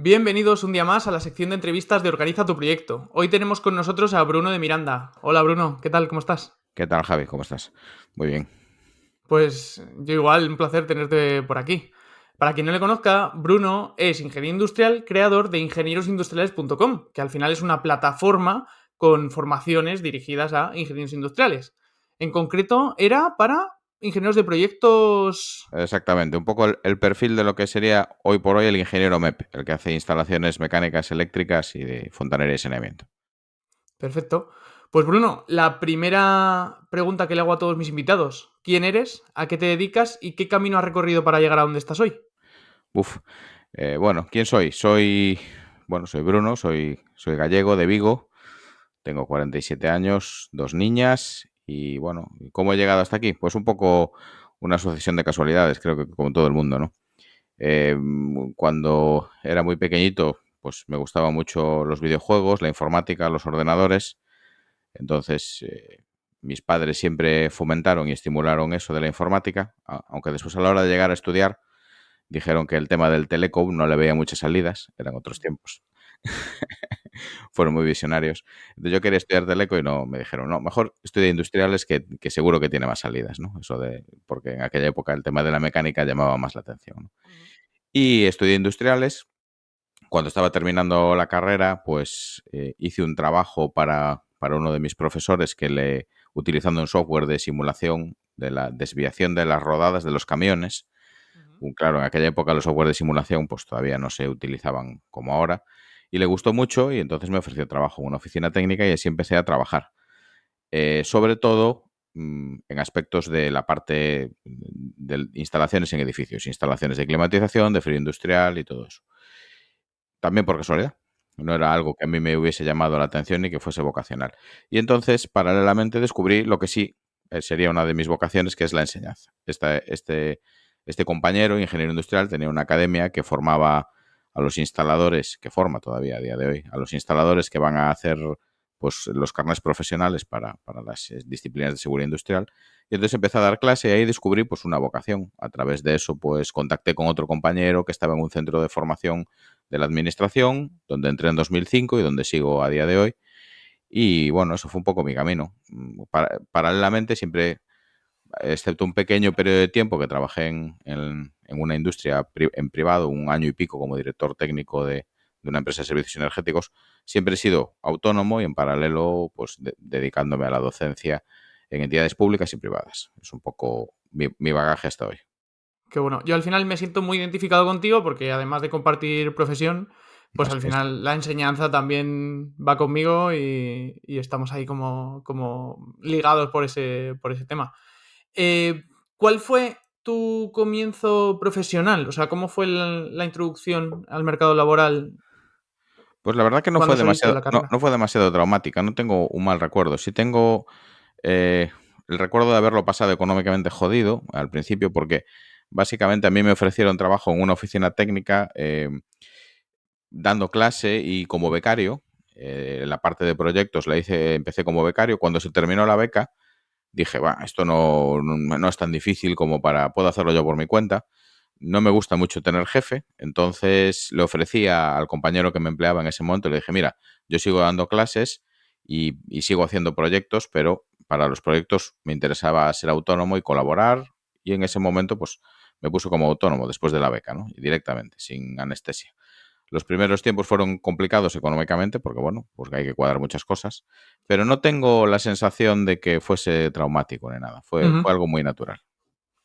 Bienvenidos un día más a la sección de entrevistas de Organiza tu Proyecto. Hoy tenemos con nosotros a Bruno de Miranda. Hola Bruno, ¿qué tal? ¿Cómo estás? ¿Qué tal, Javi? ¿Cómo estás? Muy bien. Pues yo igual, un placer tenerte por aquí. Para quien no le conozca, Bruno es ingeniero industrial, creador de ingeniosindustriales.com, que al final es una plataforma con formaciones dirigidas a ingenieros industriales. En concreto, era para ingenieros de proyectos. Exactamente. Un poco el perfil de lo que sería hoy por hoy el ingeniero MEP, el que hace instalaciones mecánicas, eléctricas y de fontanería y saneamiento. Perfecto. Pues Bruno, la primera pregunta que le hago a todos mis invitados. ¿Quién eres? ¿A qué te dedicas? ¿Y qué camino has recorrido para llegar a donde estás hoy? Uf. Bueno, ¿quién soy? Soy Bruno, soy gallego de Vigo, tengo 47 años, dos niñas y bueno, ¿cómo he llegado hasta aquí? Pues un poco una sucesión de casualidades, creo que como todo el mundo, ¿no? Cuando era muy pequeñito, pues me gustaban mucho los videojuegos, la informática, los ordenadores. Entonces, mis padres siempre fomentaron y estimularon eso de la informática, aunque después a la hora de llegar a estudiar dijeron que el tema del telecom no le veía muchas salidas, eran otros tiempos. Fueron muy visionarios. Entonces yo quería estudiar teleco y no, me dijeron, no, mejor estudia industriales que seguro que tiene más salidas, ¿no? Porque en aquella época el tema de la mecánica llamaba más la atención, ¿no? Y estudié industriales. Cuando estaba terminando la carrera, pues hice un trabajo para uno de mis profesores utilizando un software de simulación de la desviación de las rodadas de los camiones. Claro, en aquella época los software de simulación pues todavía no se utilizaban como ahora. Y le gustó mucho y entonces me ofreció trabajo en una oficina técnica y así empecé a trabajar. Sobre todo en aspectos de la parte de instalaciones en edificios, instalaciones de climatización, de frío industrial y todo eso. También por casualidad. No era algo que a mí me hubiese llamado la atención ni que fuese vocacional. Y entonces, paralelamente, descubrí lo que sí sería una de mis vocaciones, que es la enseñanza. Este compañero, ingeniero industrial, tenía una academia que formaba a los instaladores, que forma todavía a día de hoy, a los instaladores que van a hacer pues, los carnets profesionales para las disciplinas de seguridad industrial. Y entonces empecé a dar clase y ahí descubrí pues, una vocación. A través de eso, pues contacté con otro compañero que estaba en un centro de formación de la administración, donde entré en 2005 y donde sigo a día de hoy. Y bueno, eso fue un poco mi camino. Paralelamente, siempre, excepto un pequeño periodo de tiempo que trabajé en una industria en privado, un año y pico como director técnico de una empresa de servicios energéticos, siempre he sido autónomo y en paralelo, pues dedicándome a la docencia en entidades públicas y privadas. Es un poco mi bagaje hasta hoy. Qué bueno. Yo al final me siento muy identificado contigo porque además de compartir profesión, pues Así al es. final la enseñanza también va conmigo y estamos ahí como ligados por ese tema. Eh, ¿Cuál fue tu comienzo profesional? O sea, ¿cómo fue la introducción al mercado laboral Pues la verdad que no cuando fue saliste de demasiado, la no, carrera? no fue demasiado traumática, no tengo un mal recuerdo. Sí tengo eh, el recuerdo de haberlo pasado económicamente jodido al principio, porque básicamente a mí me ofrecieron trabajo en una oficina técnica dando clase y como becario. La parte de proyectos empecé como becario. Cuando se terminó la beca, dije, va, esto no es tan difícil como puedo hacerlo yo por mi cuenta. No me gusta mucho tener jefe, entonces le ofrecía al compañero que me empleaba en ese momento, le dije, mira, yo sigo dando clases y sigo haciendo proyectos, pero para los proyectos me interesaba ser autónomo y colaborar, y en ese momento pues me puso como autónomo después de la beca, ¿no? Y directamente, sin anestesia. Los primeros tiempos fueron complicados económicamente porque, bueno, pues hay que cuadrar muchas cosas, pero no tengo la sensación de que fuese traumático ni nada. Fue Ujú, algo muy natural.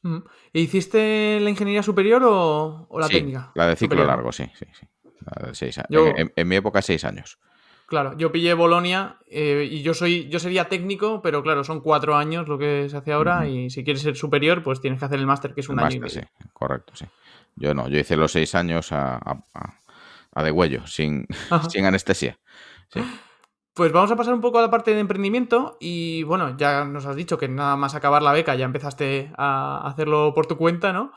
ujú. ¿E hiciste la ingeniería superior o la Sí, técnica? la de ciclo Superior, ¿no? largo, sí, sí, sí. La de en, Yo, en mi época, 6 años. claro, yo pillé Bolonia y yo sería técnico, pero claro, son 4 años lo que se hace ahora Ujú. y si quieres ser superior, pues tienes que hacer el máster, que es El un año y máster, sí, medio. correcto, sí. Yo no, yo hice los 6 años a degüello, sin, Ajá. sin anestesia. Sí. Pues vamos a pasar un poco a la parte de emprendimiento y bueno, ya nos has dicho que nada más acabar la beca ya empezaste a hacerlo por tu cuenta, ¿no?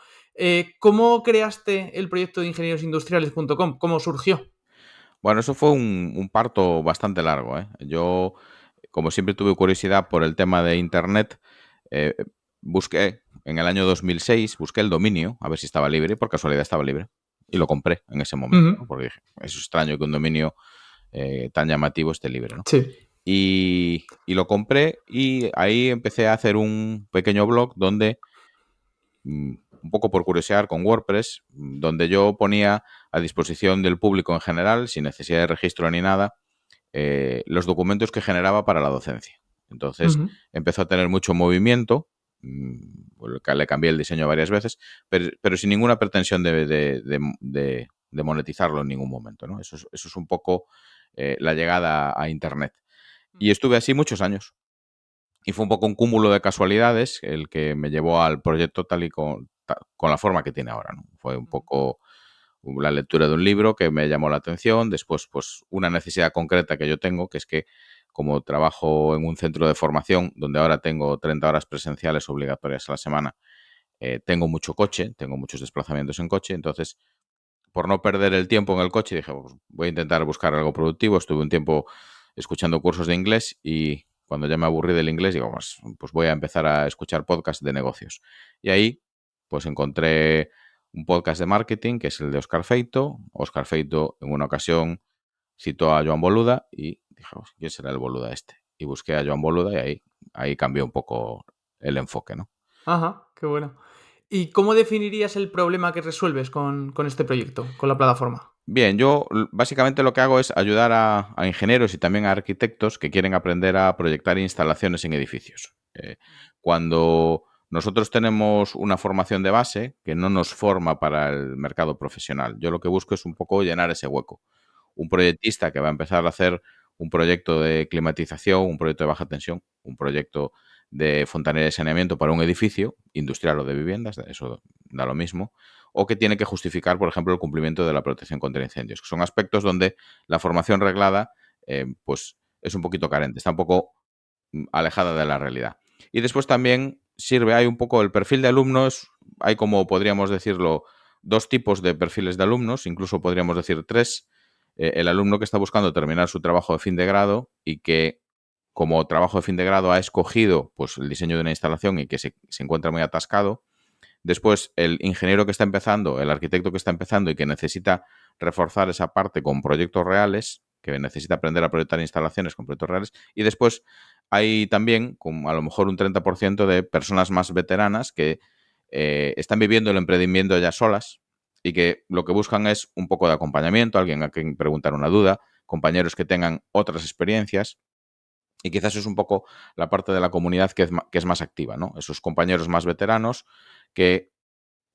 ¿Cómo creaste el proyecto de ingeniosindustriales.com? ¿Cómo surgió? Bueno, eso fue un parto bastante largo, ¿eh? Yo, como siempre tuve curiosidad por el tema de Internet, eh, busqué en el año 2006, busqué el dominio, a ver si estaba libre, y por casualidad estaba libre. y lo compré en ese momento, Ujú. ¿no? Porque dije, es extraño que un dominio tan llamativo esté libre, ¿no? Sí. Y lo compré y ahí empecé a hacer un pequeño blog donde, un poco por curiosear con WordPress, donde yo ponía a disposición del público en general, sin necesidad de registro ni nada, los documentos que generaba para la docencia. Entonces Ujú. empezó a tener mucho movimiento, le cambié el diseño varias veces, pero sin ninguna pretensión de monetizarlo en ningún momento, ¿no? Eso es un poco la llegada a Internet. Y estuve así muchos años. Y fue un poco un cúmulo de casualidades el que me llevó al proyecto tal y con la forma que tiene ahora, ¿no? Fue un poco la lectura de un libro que me llamó la atención, después pues una necesidad concreta que yo tengo, que es que como trabajo en un centro de formación donde ahora tengo 30 horas presenciales obligatorias a la semana, tengo mucho coche, tengo muchos desplazamientos en coche, entonces por no perder el tiempo en el coche dije, pues, voy a intentar buscar algo productivo. Estuve un tiempo escuchando cursos de inglés y cuando ya me aburrí del inglés digo, pues voy a empezar a escuchar podcasts de negocios. Y ahí pues encontré un podcast de marketing que es el de Oscar Feito. Oscar Feito en una ocasión citó a Joan Boluda y dije, ¿quién será el Boluda este? Y busqué a Joan Boluda y ahí cambió un poco el enfoque, ¿no? Ajá, qué bueno. ¿Y cómo definirías el problema que resuelves con este proyecto, con la plataforma? Bien, yo básicamente lo que hago es ayudar a ingenieros y también a arquitectos que quieren aprender a proyectar instalaciones en edificios. Cuando nosotros tenemos una formación de base que no nos forma para el mercado profesional, yo lo que busco es un poco llenar ese hueco. Un proyectista que va a empezar a hacer un proyecto de climatización, un proyecto de baja tensión, un proyecto de fontanería de saneamiento para un edificio industrial o de viviendas, eso da lo mismo, o que tiene que justificar, por ejemplo, el cumplimiento de la protección contra incendios, que son aspectos donde la formación reglada pues es un poquito carente, está un poco alejada de la realidad. Y después también sirve, hay un poco el perfil de alumnos, hay como podríamos decirlo, dos tipos de perfiles de alumnos, incluso podríamos decir tres. El alumno que está buscando terminar su trabajo de fin de grado y que como trabajo de fin de grado ha escogido pues, el diseño de una instalación y que se encuentra muy atascado. Después, el ingeniero que está empezando, el arquitecto que está empezando y que necesita reforzar esa parte con proyectos reales, que necesita aprender a proyectar instalaciones con proyectos reales. Y después hay también, como a lo mejor un 30% de personas más veteranas que están viviendo el emprendimiento ya solas y que lo que buscan es un poco de acompañamiento, alguien a quien preguntar una duda, compañeros que tengan otras experiencias. Y quizás es un poco la parte de la comunidad que es más activa, ¿no? Esos compañeros más veteranos que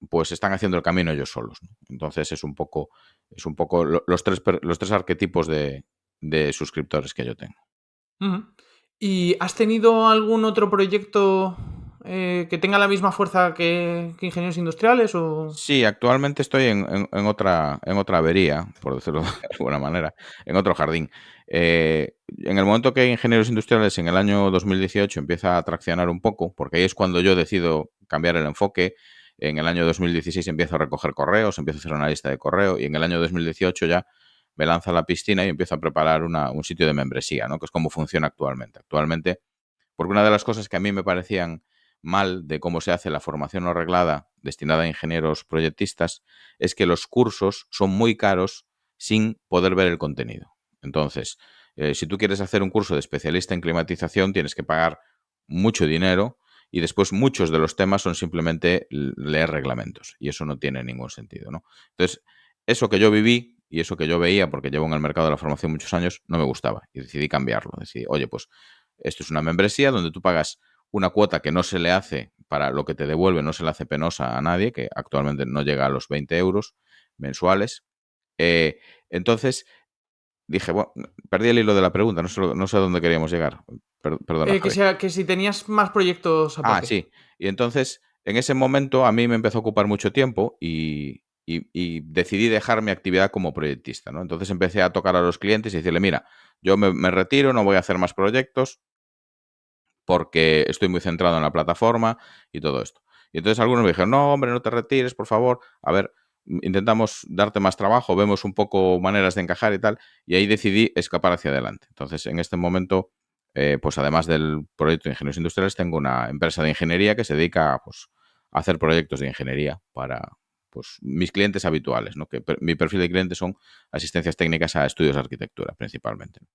pues están haciendo el camino ellos solos, ¿no? Entonces es un poco los tres arquetipos de suscriptores que yo tengo. Ujú. ¿Y has tenido algún otro proyecto, que tenga la misma fuerza que Ingenieros Industriales o? Sí, actualmente estoy en otra avería, por decirlo de alguna manera, en otro jardín. En el momento que Ingenieros Industriales en el año 2018 empieza a traccionar un poco, porque ahí es cuando yo decido cambiar el enfoque, en el año 2016 empiezo a recoger correos, empiezo a hacer una lista de correo y en el año 2018 ya me lanzo a la piscina y empiezo a preparar un sitio de membresía, ¿no? Que es como funciona actualmente. Actualmente, porque una de las cosas que a mí me parecían mal de cómo se hace la formación no reglada destinada a ingenieros proyectistas es que los cursos son muy caros sin poder ver el contenido. Entonces, si tú quieres hacer un curso de especialista en climatización, tienes que pagar mucho dinero y después muchos de los temas son simplemente leer reglamentos y eso no tiene ningún sentido, ¿no? Entonces, eso que yo viví y eso que yo veía, porque llevo en el mercado de la formación muchos años, no me gustaba y decidí cambiarlo. Decidí, oye, pues esto es una membresía donde tú pagas una cuota que no se le hace para lo que te devuelve, no se le hace penosa a nadie, que actualmente no llega a los 20 euros mensuales. Eh, entonces dije, bueno, perdí el hilo de la pregunta, no sé a dónde queríamos llegar. Perdona, Que Javi. sea que si tenías más proyectos Ah, aparte. sí. Y entonces, en ese momento a mí me empezó a ocupar mucho tiempo y decidí dejar mi actividad como proyectista, ¿no? Entonces empecé a tocar a los clientes y decirle, mira, yo me retiro, no voy a hacer más proyectos, porque estoy muy centrado en la plataforma y todo esto. Y entonces algunos me dijeron, no, hombre, no te retires, por favor. A ver, intentamos darte más trabajo, vemos un poco maneras de encajar y tal. Y ahí decidí escapar hacia adelante. Entonces, en este momento, pues además del proyecto de ingenieros industriales, tengo una empresa de ingeniería que se dedica pues, a hacer proyectos de ingeniería pues mis clientes habituales, ¿no? Que mi perfil de clientes son asistencias técnicas a estudios de arquitectura, principalmente, ¿no?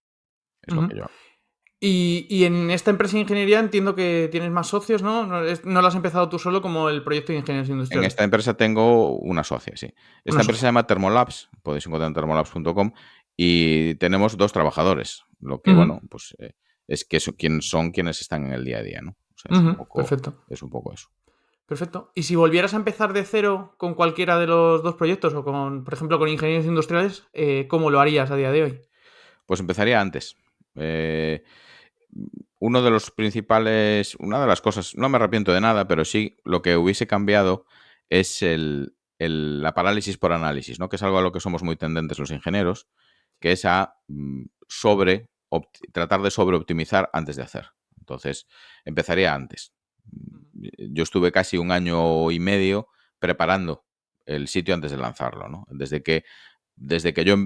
Es lo Ujú. que yo hago. Y en esta empresa de ingeniería entiendo que tienes más socios, ¿no? No lo has empezado tú solo como el proyecto de ingenieros En industriales. esta empresa tengo una socia, sí. Esta Una empresa se socia. llama Thermolabs, podéis encontrar en thermolabs.com, y tenemos 2 trabajadores, lo que, Ujú, bueno, pues, es que son quienes están en el día a día, ¿no? O sea, perfecto. es un poco eso. Perfecto. Y si volvieras a empezar de cero con cualquiera de los dos proyectos o con, por ejemplo, con ingenieros industriales, ¿cómo lo harías a día de hoy? Pues empezaría antes. Eh, Uno de los principales, una de las cosas, no me arrepiento de nada, pero sí lo que hubiese cambiado es la parálisis por análisis, ¿no? Que es algo a lo que somos muy tendentes los ingenieros, que es a tratar de sobreoptimizar antes de hacer. Entonces, empezaría antes. Yo estuve casi un año y medio preparando el sitio antes de lanzarlo, ¿no? Desde que yo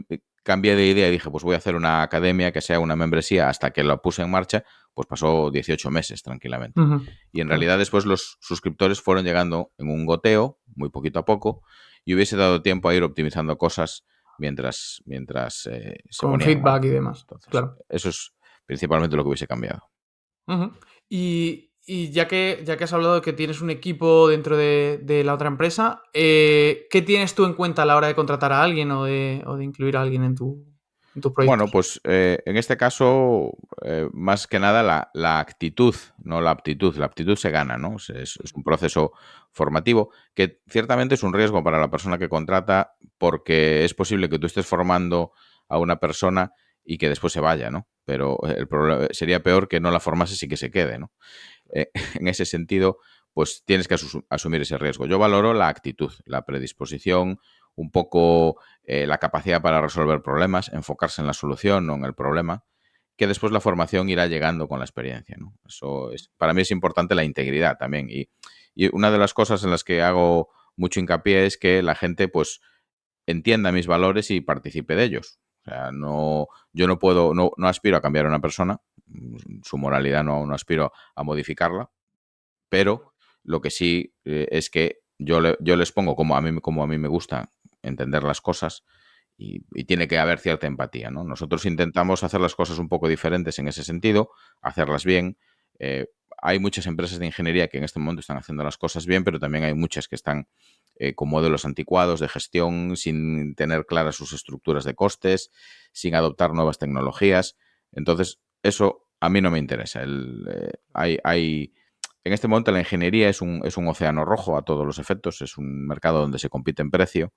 cambié de idea y dije, pues voy a hacer una academia que sea una membresía hasta que la puse en marcha, pues pasó 18 meses tranquilamente. Ujú, Y en claro. realidad después los suscriptores fueron llegando en un goteo, muy poquito a poco, y hubiese dado tiempo a ir optimizando cosas mientras se Con ponían en feedback marcha. y demás, Entonces, claro. eso es principalmente lo que hubiese cambiado. Ujú. Y ya que has hablado de que tienes un equipo dentro de la otra empresa, ¿qué tienes tú en cuenta a la hora de contratar a alguien o de incluir a alguien en tus Bueno, proyectos? pues en este caso, más que nada la actitud, no la aptitud. La aptitud se gana, ¿no? Es un proceso formativo que ciertamente es un riesgo para la persona que contrata porque es posible que tú estés formando a una persona y que después se vaya, ¿no? Pero el problema sería peor que no la formases y que se quede, ¿no? En ese sentido, pues tienes que asumir ese riesgo. Yo valoro la actitud, la predisposición, un poco la capacidad para resolver problemas, enfocarse en la solución, no en el problema, que después la formación irá llegando con la experiencia, ¿no? Eso es, para mí es importante la integridad también. Y una de las cosas en las que hago mucho hincapié es que la gente, pues, entienda mis valores y participe de ellos. O sea, yo no puedo, no aspiro a cambiar a una persona, su moralidad no aspiro a modificarla, pero lo que sí es que yo les pongo como a mí me gusta entender las cosas y tiene que haber cierta empatía, ¿no? Nosotros intentamos hacer las cosas un poco diferentes en ese sentido, hacerlas bien. Eh, Hay muchas empresas de ingeniería que en este momento están haciendo las cosas bien, pero también hay muchas que están con modelos anticuados de gestión, sin tener claras sus estructuras de costes, sin adoptar nuevas tecnologías. Entonces, eso a mí no me interesa. En este momento la ingeniería es un océano rojo a todos los efectos, es un mercado donde se compite en precio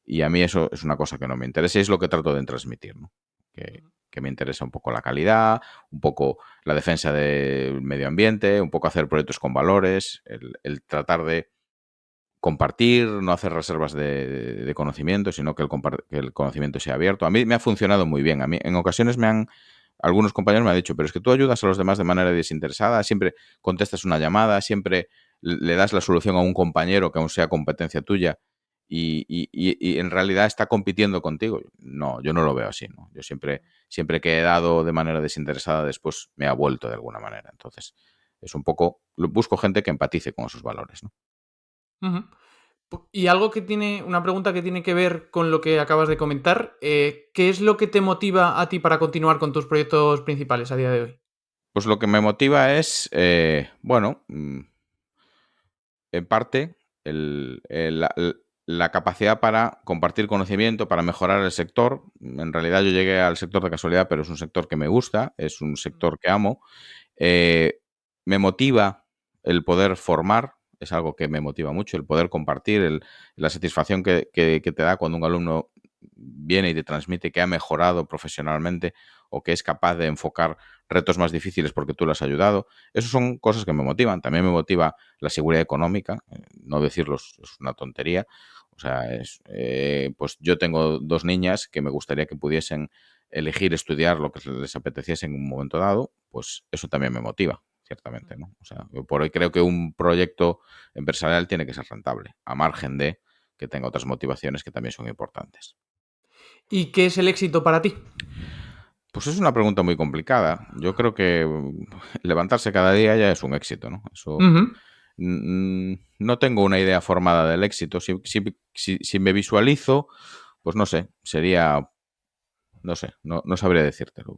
y a mí eso es una cosa que no me interesa y es lo que trato de transmitir, ¿no? Que me interesa un poco la calidad, un poco la defensa del medio ambiente, un poco hacer proyectos con valores, el tratar de compartir, no hacer reservas de conocimiento, sino que el conocimiento sea abierto. A mí me ha funcionado muy bien. A mí en ocasiones algunos compañeros me han dicho, pero es que tú ayudas a los demás de manera desinteresada, siempre contestas una llamada, siempre le das la solución a un compañero que aún sea competencia tuya y en realidad está compitiendo contigo. No, yo no lo veo así, ¿no? Yo siempre que he dado de manera desinteresada, después me ha vuelto de alguna manera. Entonces, es un poco, busco gente que empatice con esos valores, ¿no? Ujú. Y una pregunta que tiene que ver con lo que acabas de comentar, ¿qué es lo que te motiva a ti para continuar con tus proyectos principales a día de hoy? Pues lo que me motiva es, bueno, en parte, la capacidad para compartir conocimiento, para mejorar el sector. En realidad yo llegué al sector de casualidad, pero es un sector que me gusta, es un sector que amo. Eh, Me motiva el poder formar, es algo que me motiva mucho, el poder compartir, la satisfacción que te da cuando un alumno viene y te transmite que ha mejorado profesionalmente o que es capaz de enfocar retos más difíciles porque tú lo has ayudado. Esas son cosas que me motivan. También me motiva la seguridad económica, no decirlo es una tontería. O sea, pues yo tengo 2 niñas que me gustaría que pudiesen elegir estudiar lo que les apeteciese en un momento dado, pues eso también me motiva, ciertamente, ¿no? O sea, yo por hoy creo que un proyecto empresarial tiene que ser rentable, a margen de que tenga otras motivaciones que también son importantes. ¿Y qué es el éxito para ti? Pues es una pregunta muy complicada. Yo creo que levantarse cada día ya es un éxito, ¿no? Eso Ujú. no tengo una idea formada del éxito. Si me visualizo, pues no sé, sería, no sé, no sabría decírtelo.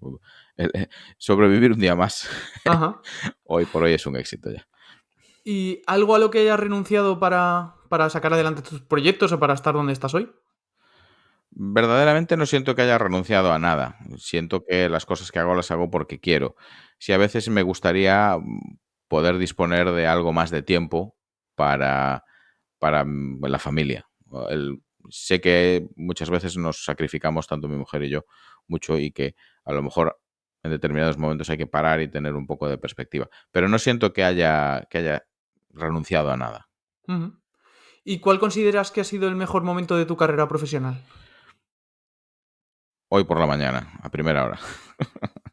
Sobrevivir un día más, Ajá. hoy por hoy es un éxito ya. ¿Y algo a lo que hayas renunciado para sacar adelante tus proyectos o para estar donde estás hoy? Verdaderamente no siento que haya renunciado a nada. Siento que las cosas que hago las hago porque quiero. Si a veces me gustaría poder disponer de algo más de tiempo para, para la familia. Sé que muchas veces nos sacrificamos, tanto mi mujer y yo, mucho y que a lo mejor en determinados momentos hay que parar y tener un poco de perspectiva. Pero no siento que haya renunciado a nada. Ujú. ¿Y cuál consideras que ha sido el mejor momento de tu carrera profesional? Hoy por la mañana, a primera hora.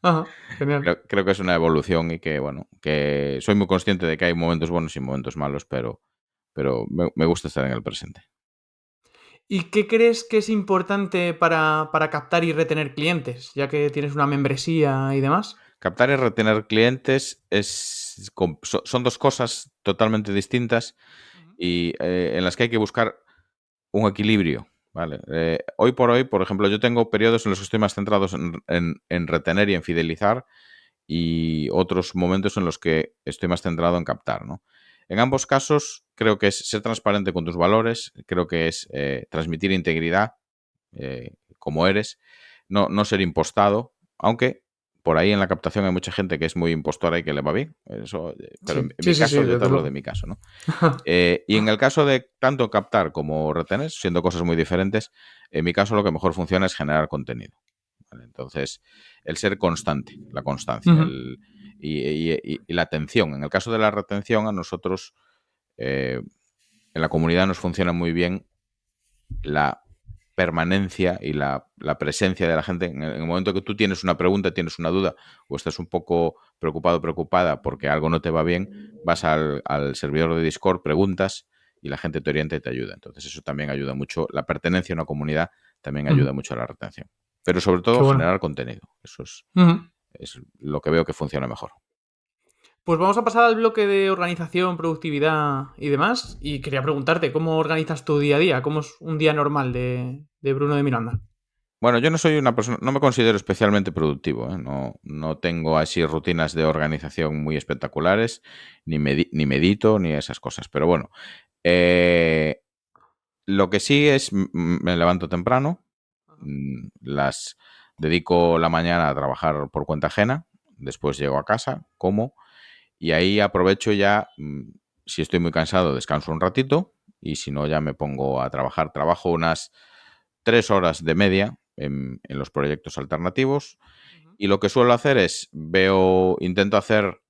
Ajá, genial. Creo que es una evolución y que, bueno, que soy muy consciente de que hay momentos buenos y momentos malos, pero me gusta estar en el presente. ¿Y qué crees que es importante para captar y retener clientes, ya que tienes una membresía y demás? Captar y retener clientes son dos cosas totalmente distintas Ujú, y en las que hay que buscar un equilibrio. ¿Vale? Hoy por hoy, por ejemplo, yo tengo periodos en los que estoy más centrados en retener y en fidelizar y otros momentos en los que estoy más centrado en captar, ¿no? En ambos casos, creo que es ser transparente con tus valores, creo que es transmitir integridad como eres, no ser impostado, aunque por ahí en la captación hay mucha gente que es muy impostora y que le va bien, eso, pero en sí, mi sí, sí, sí, caso, yo te desde hablo de luego. mi caso, ¿no? Y en el caso de tanto captar como retener, siendo cosas muy diferentes, en mi caso lo que mejor funciona es generar contenido. ¿Vale? Entonces, el ser constante, la constancia Ujú, y la atención. En el caso de la retención, a nosotros en la comunidad nos funciona muy bien la permanencia y la presencia de la gente. En el momento que tú tienes una pregunta, tienes una duda o estás un poco preocupado o preocupada porque algo no te va bien, vas al servidor de Discord, preguntas y la gente te orienta y te ayuda. Entonces eso también ayuda mucho. La pertenencia a una comunidad también ujú. ayuda mucho a la retención. Pero sobre Qué todo bueno. generar contenido. Eso Ujú. es lo que veo que funciona mejor. Pues vamos a pasar al bloque de organización, productividad y demás. Y quería preguntarte, ¿cómo organizas tu día a día? ¿Cómo es un día normal de Bruno de Miranda? Bueno, yo no soy una persona, no me considero especialmente productivo, ¿eh? No tengo así rutinas de organización muy espectaculares, ni medito, ni esas cosas. Pero bueno, eh, lo que sí es, me levanto temprano, Ajá. las dedico la mañana a trabajar por cuenta ajena, después llego a casa, como, y ahí aprovecho ya, si estoy muy cansado, descanso un ratito, y si no, ya me pongo a trabajar. Trabajo unas 3 horas de media en los proyectos alternativos, Ujú, y lo que suelo hacer es, intento hacer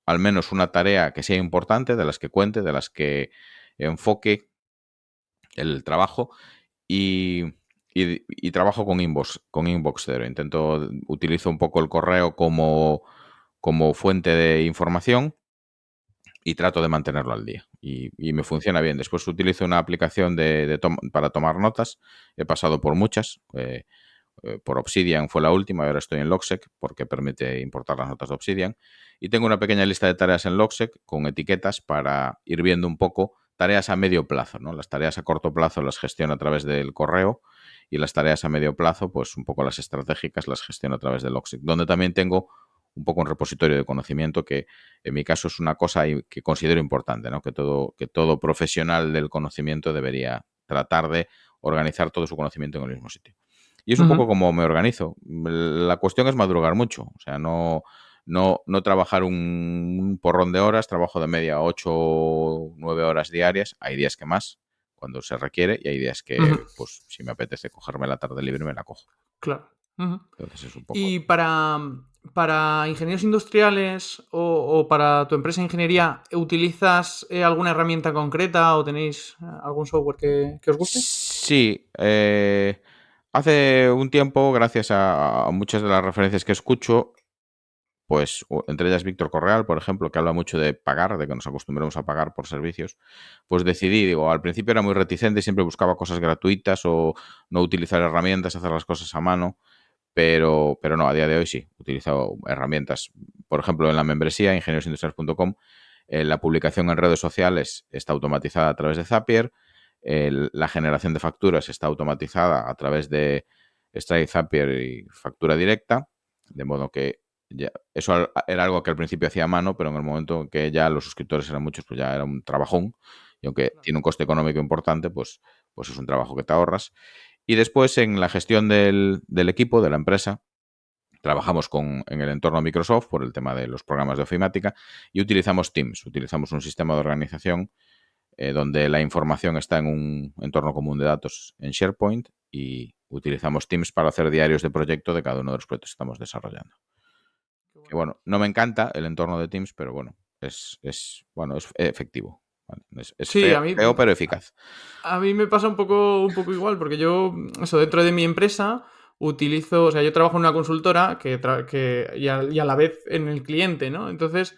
al menos una tarea que sea importante, de las que cuente, de las que enfoque el trabajo, y, y trabajo con Inbox cero. Utilizo un poco el correo como fuente de información y trato de mantenerlo al día. Y me funciona bien. Después utilizo una aplicación para tomar notas. He pasado por muchas. Por Obsidian fue la última y ahora estoy en Logseq porque permite importar las notas de Obsidian. Y tengo una pequeña lista de tareas en Logseq con etiquetas para ir viendo un poco tareas a medio plazo, ¿no? Las tareas a corto plazo las gestiono a través del correo y las tareas a medio plazo, pues un poco las estratégicas las gestiono a través de Logseq, donde también tengo un poco un repositorio de conocimiento que en mi caso es una cosa que considero importante, ¿no? Que todo profesional del conocimiento debería tratar de organizar todo su conocimiento en el mismo sitio. Y es un poco ujú. como me organizo. La cuestión es madrugar mucho. O sea, no trabajar un porrón de horas, trabajo de media 8 o 9 horas diarias. Hay días que más, cuando se requiere, y hay días Ujú, que, pues, si me apetece cogerme la tarde libre, me la cojo. claro. Ujú. Entonces es un poco. Y para ingenieros industriales o para tu empresa de ingeniería, ¿utilizas alguna herramienta concreta o tenéis algún software que os guste? Sí, hace un tiempo, gracias a muchas de las referencias que escucho, pues entre ellas Víctor Correal, por ejemplo, que habla mucho de pagar, de que nos acostumbremos a pagar por servicios, pues decidí, digo, al principio era muy reticente, siempre buscaba cosas gratuitas o no utilizar herramientas, hacer las cosas a mano, pero no, a día de hoy sí, he utilizado herramientas, por ejemplo, en la membresía, ingenierosindustriales.com, La publicación en redes sociales está automatizada a través de Zapier. La generación de facturas está automatizada a través de Stripe, Zapier y factura directa, de modo que eso era algo que al principio hacía a mano, pero en el momento en que ya los suscriptores eran muchos, pues ya era un trabajón. Y aunque tiene un coste económico importante, pues es un trabajo que te ahorras. Y después, en la gestión del equipo, de la empresa, trabajamos en el entorno Microsoft por el tema de los programas de ofimática y utilizamos Teams. Utilizamos un sistema de organización donde la información está en un entorno común de datos en SharePoint y utilizamos Teams para hacer diarios de proyecto de cada uno de los proyectos que estamos desarrollando. Que bueno, no me encanta el entorno de Teams, pero bueno, es efectivo. ¿Vale? Es Sí, feo, pero eficaz. a mí me pasa un poco igual, porque yo, eso, dentro de mi empresa utilizo, o sea, yo trabajo en una consultora y a la vez en el cliente, ¿no? Entonces,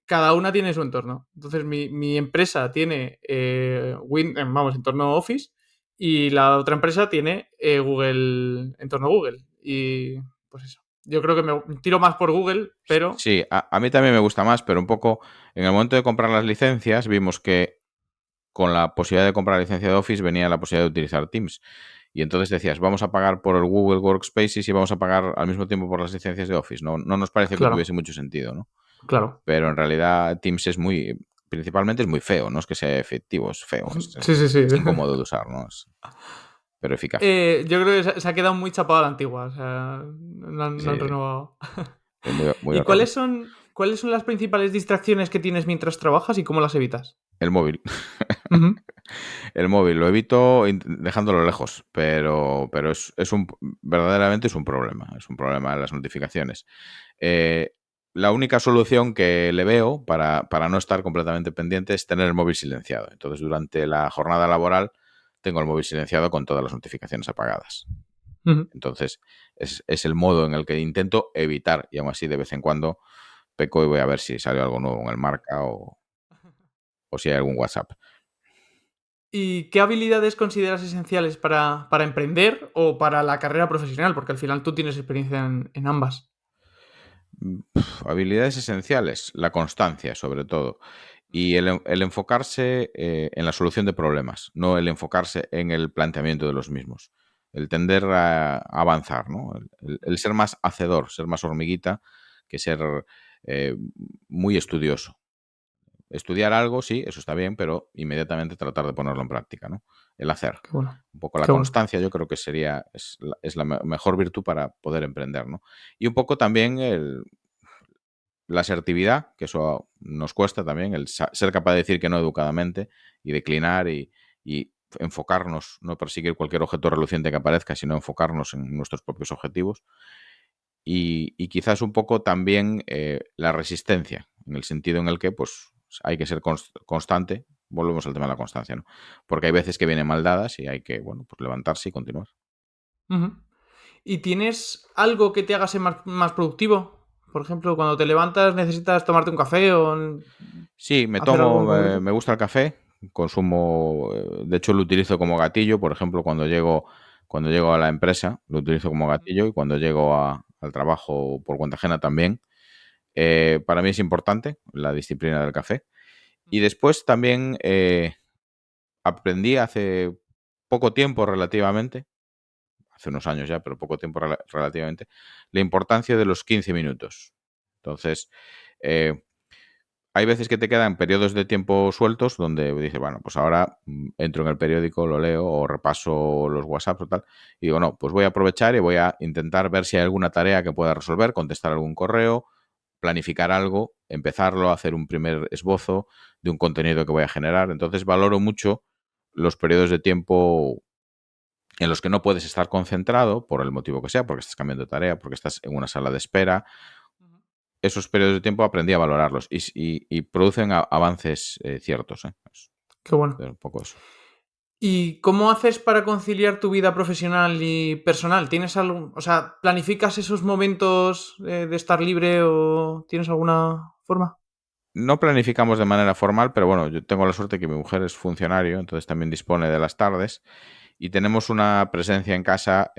cada una tiene su entorno. Entonces, mi empresa tiene entorno Office, y la otra empresa tiene Google, entorno Google. Y pues eso. Yo creo que me tiro más por Google, pero Sí, a mí también me gusta más, pero un poco en el momento de comprar las licencias vimos que con la posibilidad de comprar la licencia de Office venía la posibilidad de utilizar Teams. Y entonces decías, vamos a pagar por el Google Workspaces y vamos a pagar al mismo tiempo por las licencias de Office. No nos pareció que claro, tuviese mucho sentido, ¿no? claro. Pero en realidad Teams principalmente es muy feo, no es que sea efectivo, es feo, Sí, sí, sí. es incómodo de usar, ¿no? Pero eficaz. Yo creo que se ha quedado muy chapado a la antigua, o sea, no Sí, han renovado. es muy, muy ¿Y horroroso. cuáles son las principales distracciones que tienes mientras trabajas y cómo las evitas? El móvil. Ujú. El móvil lo evito dejándolo lejos, pero verdaderamente es un problema. Es un problema las notificaciones. La única solución que le veo para no estar completamente pendiente es tener el móvil silenciado. Entonces, durante la jornada laboral tengo el móvil silenciado con todas las notificaciones apagadas. Ujú. Entonces, es el modo en el que intento evitar, y aún así de vez en cuando peco y voy a ver si sale algo nuevo en el marca o si hay algún WhatsApp. ¿Y qué habilidades consideras esenciales para emprender o para la carrera profesional? Porque al final tú tienes experiencia en ambas. Habilidades esenciales, la constancia sobre todo. Y el enfocarse en la solución de problemas, no el enfocarse en el planteamiento de los mismos. El tender a avanzar, ¿no? El ser más hacedor, ser más hormiguita que ser eh, muy estudioso. Estudiar algo, sí, eso está bien, pero inmediatamente tratar de ponerlo en práctica, ¿no? El hacer. Qué bueno, Un poco la qué bueno. constancia, yo creo que es la mejor virtud para poder emprender, ¿no? Y un poco también la asertividad, que eso nos cuesta también, ser capaz de decir que no educadamente y declinar y enfocarnos, no perseguir cualquier objeto reluciente que aparezca, sino enfocarnos en nuestros propios objetivos. Y quizás un poco también la resistencia, en el sentido en el que pues hay que ser constante. Volvemos al tema de la constancia, ¿no? Porque hay veces que vienen mal dadas y hay que, bueno, pues levantarse y continuar. Ujú. ¿Y tienes algo que te haga ser más productivo? Por ejemplo, cuando te levantas, ¿necesitas tomarte un café o Sí, hacer algo en concreto? me gusta el café, consumo, de hecho lo utilizo como gatillo, por ejemplo, cuando llego a la empresa, lo utilizo como gatillo y cuando llego al trabajo por cuenta ajena también. Para mí es importante la disciplina del café. Y después también aprendí hace poco tiempo relativamente, hace unos años ya, pero poco tiempo relativamente, la importancia de los 15 minutos. Entonces, eh, hay veces que te quedan periodos de tiempo sueltos donde dices, bueno, pues ahora entro en el periódico, lo leo o repaso los WhatsApp o tal. Y digo, no, pues voy a aprovechar y voy a intentar ver si hay alguna tarea que pueda resolver, contestar algún correo, planificar algo, empezarlo, hacer un primer esbozo de un contenido que voy a generar. Entonces valoro mucho los periodos de tiempo en los que no puedes estar concentrado, por el motivo que sea, porque estás cambiando de tarea, porque estás en una sala de espera. Esos periodos de tiempo aprendí a valorarlos y producen avances ciertos. Qué bueno. Es un poco eso. ¿Y cómo haces para conciliar tu vida profesional y personal? ¿Tienes algo, o sea, planificas esos momentos de estar libre o tienes alguna forma? No planificamos de manera formal, pero bueno, yo tengo la suerte que mi mujer es funcionario, entonces también dispone de las tardes y tenemos una presencia en casa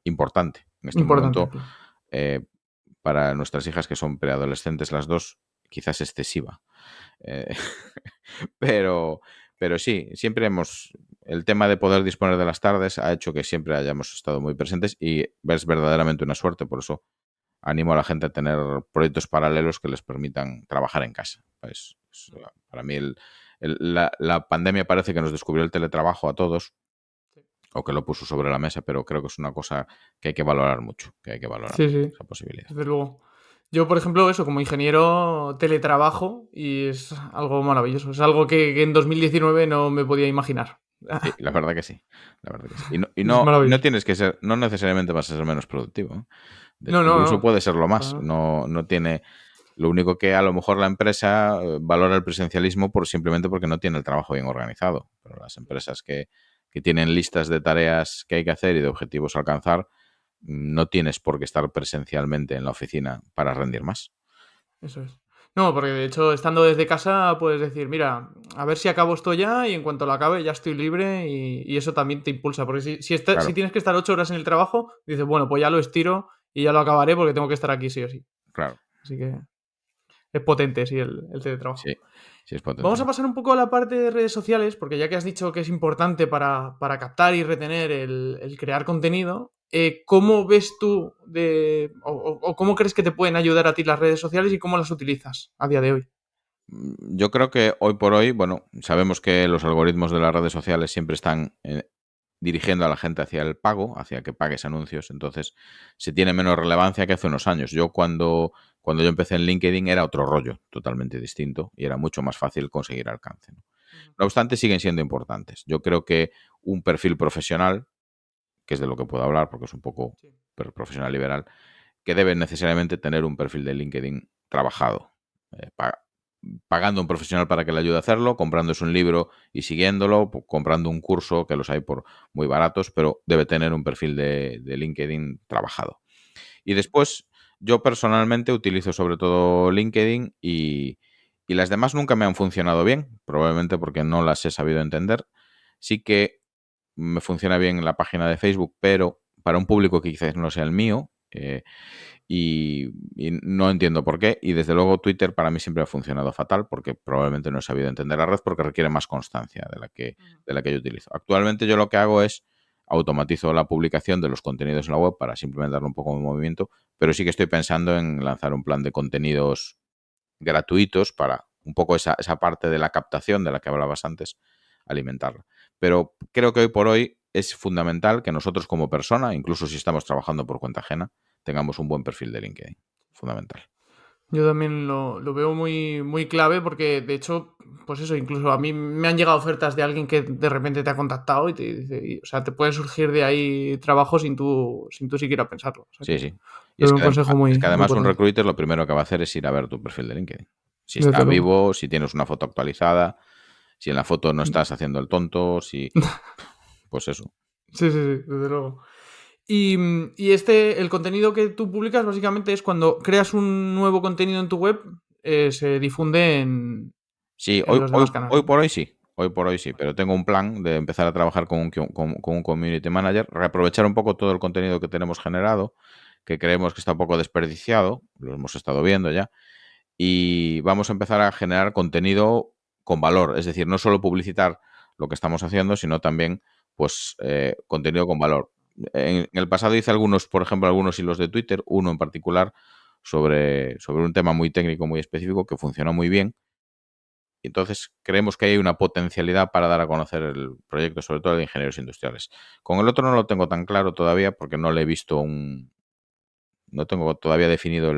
importante. En este Importante, momento, claro. eh, para nuestras hijas, que son preadolescentes las dos, quizás excesiva. Eh, pero, pero sí, siempre el tema de poder disponer de las tardes ha hecho que siempre hayamos estado muy presentes y es verdaderamente una suerte. Por eso animo a la gente a tener proyectos paralelos que les permitan trabajar en casa. Para mí la pandemia parece que nos descubrió el teletrabajo a todos o que lo puso sobre la mesa, pero creo que es una cosa que hay que valorar mucho, que hay que valorar Sí, sí, esa posibilidad. desde luego. Yo, por ejemplo, eso, como ingeniero, teletrabajo y es algo maravilloso. Es algo que en 2019 no me podía imaginar. Sí, la verdad que sí. La verdad que sí. Y no, y Es no, y no maravilloso. tienes que ser, no necesariamente vas a ser menos productivo, ¿eh? De No, hecho, no, incluso no. puede ser lo Para más. nada. No tiene. Lo único que a lo mejor la empresa valora el presencialismo simplemente porque no tiene el trabajo bien organizado. Pero las empresas que tienen listas de tareas que hay que hacer y de objetivos a alcanzar, no tienes por qué estar presencialmente en la oficina para rendir más. Eso es. No, porque de hecho, estando desde casa, puedes decir, mira, a ver si acabo esto ya y en cuanto lo acabe ya estoy libre y eso también te impulsa. Porque si Claro, tienes que estar 8 horas en el trabajo, dices, bueno, pues ya lo estiro y ya lo acabaré porque tengo que estar aquí sí o sí. claro. Así que es potente, sí, el teletrabajo. Sí, sí es potente. Vamos a pasar un poco a la parte de redes sociales, porque ya que has dicho que es importante para captar y retener el crear contenido, ¿cómo ves tú o cómo crees que te pueden ayudar a ti las redes sociales y cómo las utilizas a día de hoy? Yo creo que hoy por hoy, bueno, sabemos que los algoritmos de las redes sociales siempre están dirigiendo a la gente hacia el pago, hacia que pagues anuncios, entonces se tiene menos relevancia que hace unos años. Yo cuando yo empecé en LinkedIn era otro rollo, totalmente distinto, y era mucho más fácil conseguir alcance, ¿no? Ujú. No obstante, siguen siendo importantes. Yo creo que un perfil profesional, que es de lo que puedo hablar porque es un poco Sí. profesional liberal, que debe necesariamente tener un perfil de LinkedIn trabajado, pagando a un profesional para que le ayude a hacerlo, comprándose un libro y siguiéndolo, comprando un curso, que los hay por muy baratos, pero debe tener un perfil de LinkedIn trabajado. Y Ujú. después, yo personalmente utilizo sobre todo LinkedIn y las demás nunca me han funcionado bien, probablemente porque no las he sabido entender. Sí que me funciona bien la página de Facebook, pero para un público que quizás no sea el mío, Ya. y no entiendo por qué. Y desde luego Twitter para mí siempre ha funcionado fatal porque probablemente no he sabido entender la red porque requiere más constancia Ujú. de la que yo utilizo. Actualmente yo lo que hago es automatizo la publicación de los contenidos en la web para simplemente darle un poco de movimiento, pero sí que estoy pensando en lanzar un plan de contenidos gratuitos para un poco esa parte de la captación de la que hablabas antes, alimentarla. Pero creo que hoy por hoy es fundamental que nosotros como persona, incluso si estamos trabajando por cuenta ajena, tengamos un buen perfil de LinkedIn. Fundamental. Yo también lo veo muy, muy clave porque, de hecho, pues eso, incluso a mí me han llegado ofertas de alguien que de repente te ha contactado y te dice, o sea, te puede surgir de ahí trabajo sin tú siquiera pensarlo. O sea Sí, que sí. Y lo veo un consejo es muy, que muy además un potente. recruiter lo primero que va a hacer es ir a ver tu perfil de LinkedIn. Si está Desde luego. vivo, si tienes una foto actualizada, si en la foto no estás haciendo el tonto, pues eso. Sí, sí, sí, desde luego. Y el contenido que tú publicas básicamente es cuando creas un nuevo contenido en tu web, se difunde Sí, en los demás canales, hoy ¿no? por hoy sí. Hoy por hoy sí, Vale. pero tengo un plan de empezar a trabajar con un community manager, reaprovechar un poco todo el contenido que tenemos generado, que creemos que está un poco desperdiciado, lo hemos estado viendo ya, y vamos a empezar a generar contenido con valor, es decir, no solo publicitar lo que estamos haciendo, sino también pues contenido con valor. En el pasado hice algunos, por ejemplo, algunos hilos de Twitter, uno en particular sobre un tema muy técnico, muy específico, que funcionó muy bien. Y entonces creemos que hay una potencialidad para dar a conocer el proyecto, sobre todo de ingenieros industriales. Con el otro no lo tengo tan claro todavía porque no le he visto no tengo todavía definido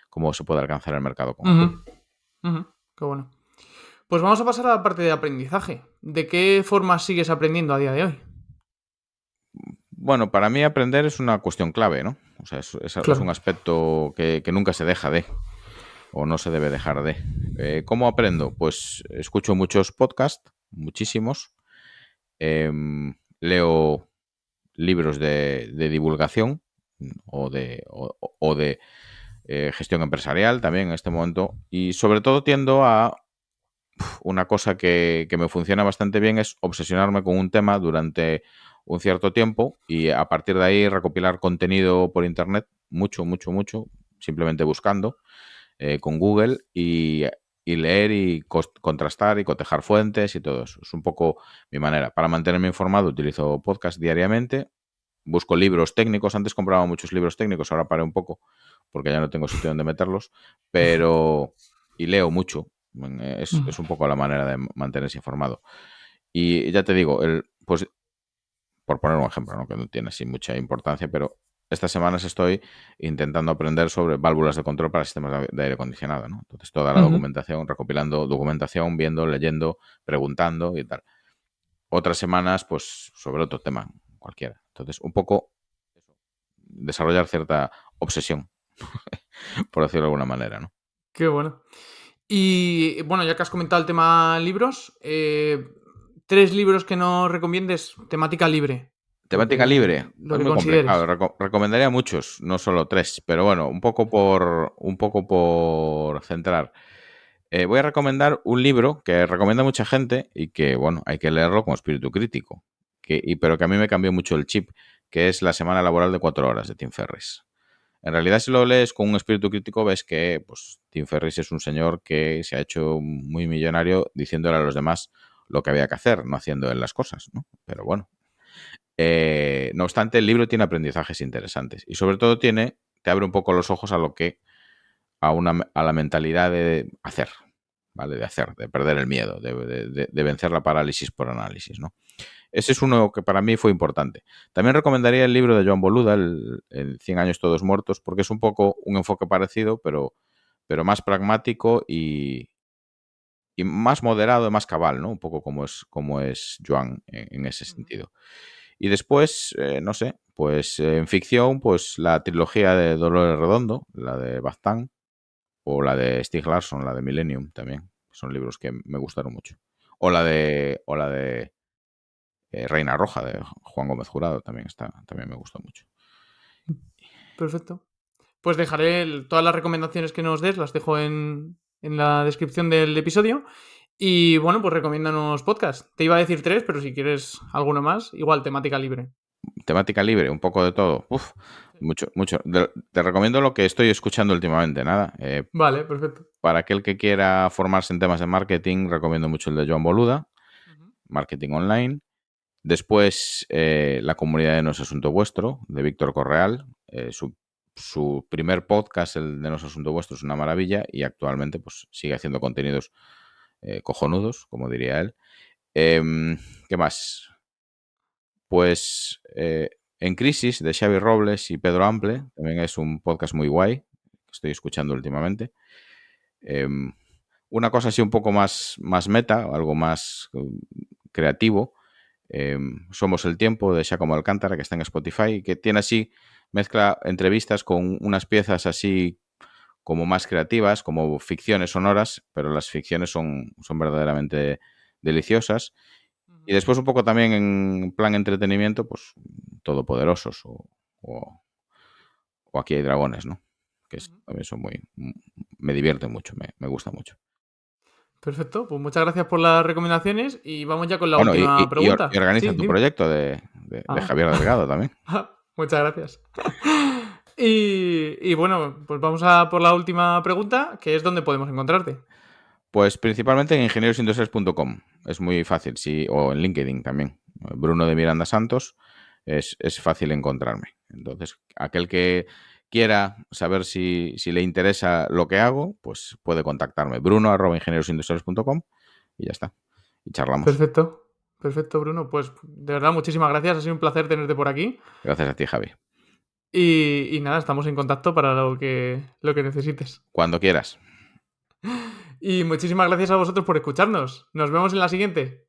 cómo se puede alcanzar el mercado con él. Ujú, ujú, qué bueno. Pues vamos a pasar a la parte de aprendizaje. ¿De qué forma sigues aprendiendo a día de hoy? Bueno, para mí aprender es una cuestión clave, ¿no? O sea, es un Claro. aspecto que nunca se deja de, o no se debe dejar de. ¿Cómo aprendo? Pues escucho muchos podcasts, muchísimos. Leo libros de divulgación o de gestión empresarial también en este momento. Y sobre todo tiendo a una cosa que me funciona bastante bien es obsesionarme con un tema durante un cierto tiempo y a partir de ahí recopilar contenido por internet, mucho, mucho, mucho, simplemente buscando con Google y leer y contrastar y cotejar fuentes y todo eso. Es un poco mi manera. Para mantenerme informado utilizo podcast diariamente, busco libros técnicos. Antes compraba muchos libros técnicos, ahora paré un poco porque ya no tengo sitio donde meterlos, pero... y leo mucho. Es un poco la manera de mantenerse informado. Y ya te digo, pues por poner un ejemplo, ¿no? Que no tiene así mucha importancia, pero estas semanas estoy intentando aprender sobre válvulas de control para sistemas de aire acondicionado, ¿no? Entonces, toda la Ujú. documentación, recopilando documentación, viendo, leyendo, preguntando y tal. Otras semanas, pues, sobre otro tema, cualquiera. Entonces, un poco desarrollar cierta obsesión, por decirlo de alguna manera, ¿no? Qué bueno. Y bueno, ya que has comentado el tema libros, 3 libros que nos recomiendes, temática libre, Temática libre, lo es que muy complicado. consideres. Recomendaría muchos, no solo tres, pero bueno, un poco por centrar. Voy a recomendar un libro que recomienda mucha gente y que, bueno, hay que leerlo con espíritu crítico, pero que a mí me cambió mucho el chip, que es La semana laboral de 4 horas de Tim Ferriss. En realidad, si lo lees con un espíritu crítico, ves que pues, Tim Ferriss es un señor que se ha hecho muy millonario diciéndole a los demás lo que había que hacer, no haciendo él las cosas, ¿no? Pero bueno. No obstante, el libro tiene aprendizajes interesantes y sobre todo te abre un poco los ojos a lo que, a la mentalidad de hacer, ¿vale? De hacer, de perder el miedo, de vencer la parálisis por análisis, ¿no? Ese es uno que para mí fue importante. También recomendaría el libro de Joan Boluda, el 100 años todos muertos, porque es un poco un enfoque parecido, pero más pragmático y más moderado y más cabal, ¿no? Un poco como es Joan en ese Ujú. sentido. Y después, no sé, pues en ficción, pues la trilogía de Dolores Redondo, la de Baztán, o la de Stieg Larsson, la de Millennium también. Son libros que me gustaron mucho. O la de Reina Roja, de Juan Gómez Jurado, también me gustó mucho. Perfecto. Pues dejaré todas las recomendaciones que nos des, las dejo en la descripción del episodio. Y bueno, pues recomiéndanos podcast. Te iba a decir 3, pero si quieres alguno más, igual, temática libre. Temática libre, un poco de todo. Uf, mucho, mucho. Te recomiendo lo que estoy escuchando últimamente, nada. Vale, perfecto. Para aquel que quiera formarse en temas de marketing, recomiendo mucho el de Joan Boluda, Ujú. Marketing Online. Después, La comunidad de No es asunto vuestro, de Víctor Correal. Su primer podcast, el de No es asunto vuestro, es una maravilla y actualmente pues, sigue haciendo contenidos cojonudos, como diría él. ¿Qué más? Pues En Crisis, de Xavi Robles y Pedro Ample, también es un podcast muy guay, que estoy escuchando últimamente. Em, una cosa así un poco más meta, algo más creativo. Somos el tiempo, de Giacomo Alcántara, que está en Spotify, y que tiene así, mezcla entrevistas con unas piezas así como más creativas, como ficciones sonoras, pero las ficciones son verdaderamente deliciosas. Y Ujú. después un poco también en plan entretenimiento, pues Todopoderosos o, o Aquí hay dragones, ¿no? Ujú. También son me divierte mucho, me gusta mucho. Perfecto, pues muchas gracias por las recomendaciones y vamos ya con la Bueno, última y pregunta. organiza Sí, tu dime. proyecto de Ah, Javier Delgado también. muchas gracias. Y bueno, pues vamos a por la última pregunta, que es dónde podemos encontrarte. Pues principalmente en ingeniosindustriales.com. Es muy fácil, sí, o en LinkedIn también. Bruno de Miranda Santos, es fácil encontrarme. Entonces, aquel que quiera saber si le interesa lo que hago, pues puede contactarme. bruno@ingeniosindustriales.com y ya está. Y charlamos. Perfecto, perfecto, Bruno. Pues de verdad, muchísimas gracias. Ha sido un placer tenerte por aquí. Gracias a ti, Javi. Y nada, estamos en contacto para lo que necesites. Cuando quieras. Y muchísimas gracias a vosotros por escucharnos. Nos vemos en la siguiente.